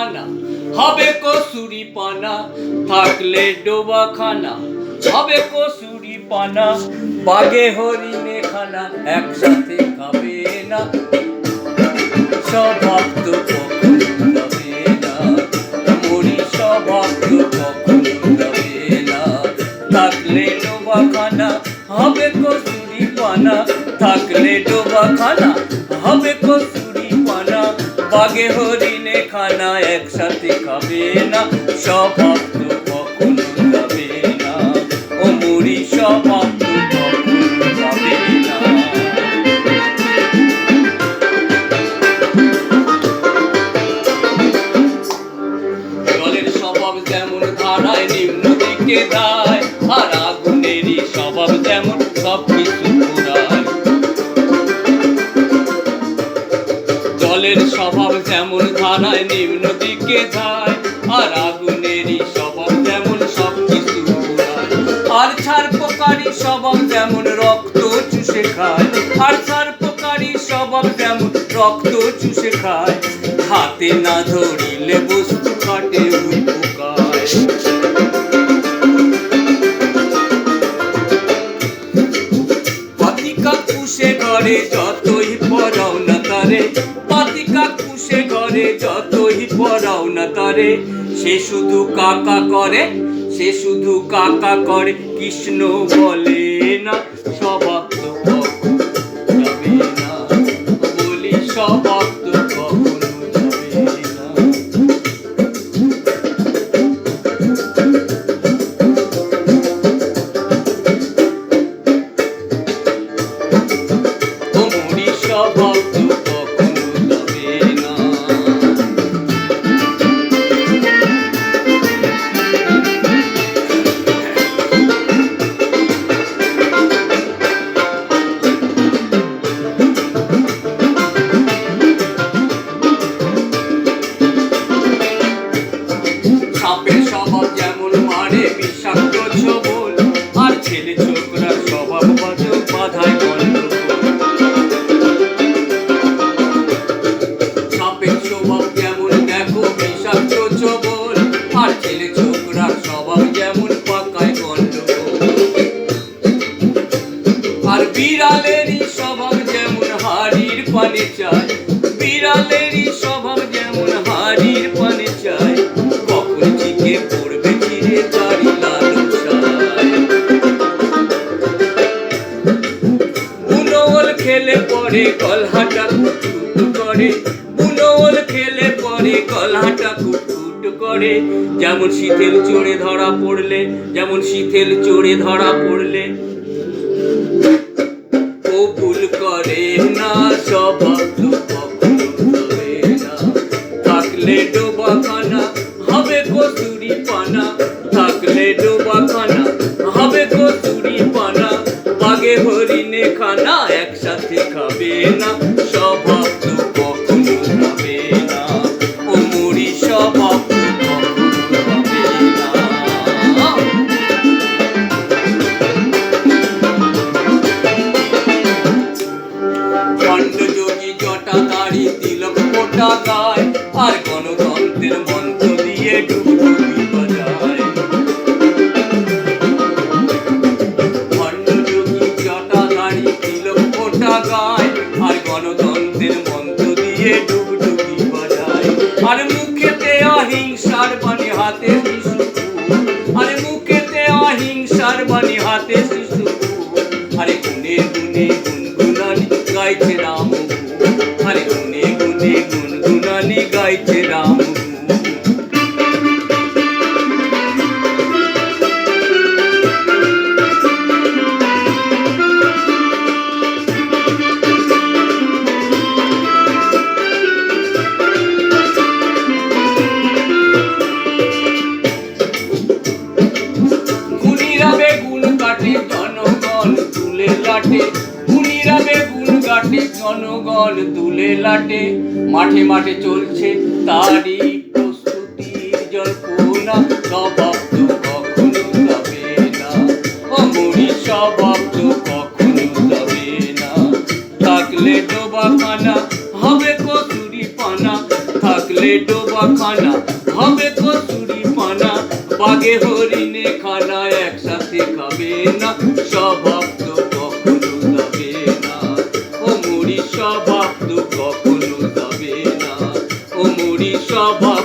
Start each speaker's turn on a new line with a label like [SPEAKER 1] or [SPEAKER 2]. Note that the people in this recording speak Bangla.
[SPEAKER 1] খানা হবে কসুরি পানা, থাকলে ডোবা খানা হবে কসুরি পানা, বাঘে হরিণে খানা একসাথে খাবে না, স্বভাব তো কখনো যাবে না, মরি স্বভাব তো কখনো যাবে না, থাকলে ডোবা খানা হবে কসুরি পানা, থাকলে ডোবা খানা হবে কসুরি পানা, বাঘে হরিণে খানা একসাথে খাবে না, স্বভাব তো কখনো যাবে না, ও মরি স্বভাব তো কখনো যাবে না। জলের স্বভাব যেমন ধারায় নিম্ন দিকে যায়, আর আগুনেরই স্বভাব যেমন সবকিছু পোড়ায়। জলের স্বভাব যেমন ধারায় নিম্ন দিকে যায়, আর আগুনেরই স্বভাব যেমন সবকিছু পোড়ায়। আর ছাড় পোকারি স্বভাব যেমন রক্ত চুষে খায়, আর ছাড় পোকারি স্বভাব যেমন রক্ত চুষে খায়, হাতে না ধরিলে বস্তু কাটে পোকায়। পাতিকা পুষে ঘরে যতই পরাও না তারে, পাতিকা পুষে ঘরে যতই পরাও না তারে, সে শুধু কাকা করে, সে শুধু কাকা করে, কৃষ্ণ বলে না, স্বভাব তো কখনো যাবে না, বলি স্বভাব তো কখনো যাবে না। ও মরি স্বভাব তো কখনো যাবে না। সাপের স্বভাব যেমন মারে বিষাক্ত ছোবল, আর ছেলে ছোকরার স্বভাব বাধায় গন্ডগোল। সাপের স্বভাব যেমন দেখো বিষাক্ত ছোবল, আর ছেলে ছোকরার স্বভাব যেমন পাকায় গন্ডগোল। আর বিড়ালেরই স্বভাব যেমন হাড়ির পানে চায়, বিড়ালেরই স্বভাব যেমন হাড়ির পানে চায়, কখন চিকে পড়বে চিরে তারি লালসায়। বুনোল খেলে পরে গলহাটা কুটকুট করে, বুনোল খেলে পরে গলহাটা কুটকুট করে, যেমন শীতেল চড়ে ধরা পড়লে, যেমন শীতেল চড়ে ধরা পড়লে, ও ভুল করে না, স্বভাব তো কখনো যাবে না, থাকলে ডোবা খানা হবে কসুরি পানা, থাকলে ডোবা খানা হবে কসুরি পানা, বাঘে হরিণে খানা একসাথে খাবে না, স্বভাব তো কখনো যাবে না, ও মরি স্বভাব তো কখনো যাবে না। খণ্ডযোগী জটা দাড়ি তিলক ফোটা গায়, আর গণতন্ত্রের মন্ত্র দিয়ে ডুবডুবি বাজায়। খণ্ডযোগী জটা দাড়ি তিলক ফোটা গায়, আর গণতন্ত্রের মন্ত্র দিয়ে ডুবডুবি বাজায়। আর মুখেতে অহিংসার বাণী হাতে শিশু, আরে মুখেতে অহিংসার বাণী হাতে শিশু, আরে গুনে গুনে গুনগুনানি গাইছে রাম, আরে গুনে গুনে গুনগুনানি গাইছে রাম। গুণীরা বেগুন কাটে জনগণ তুলে লাটে, গুণীরা বেগুন কাটে জনগণ তুলে লাটে, মাঠে মাঠে চলছে তারই প্রস্তুতির জল্পনা, স্বভাব তো কখনো যাবে না, ও মরি স্বভাব তো কখনো যাবে না, থাকলে ডোবা খানা হবে কসুরি পানা, থাকলে ডোবা খানা হবে কচুরি পানা, বাঘে হরিণে খানা একসাথে খাবে না, স্বভাব তো কখনো যাবে না, ও মুড়ি স্বভাব তো কখনো যাবে না, ও মুড়ি স্বভাব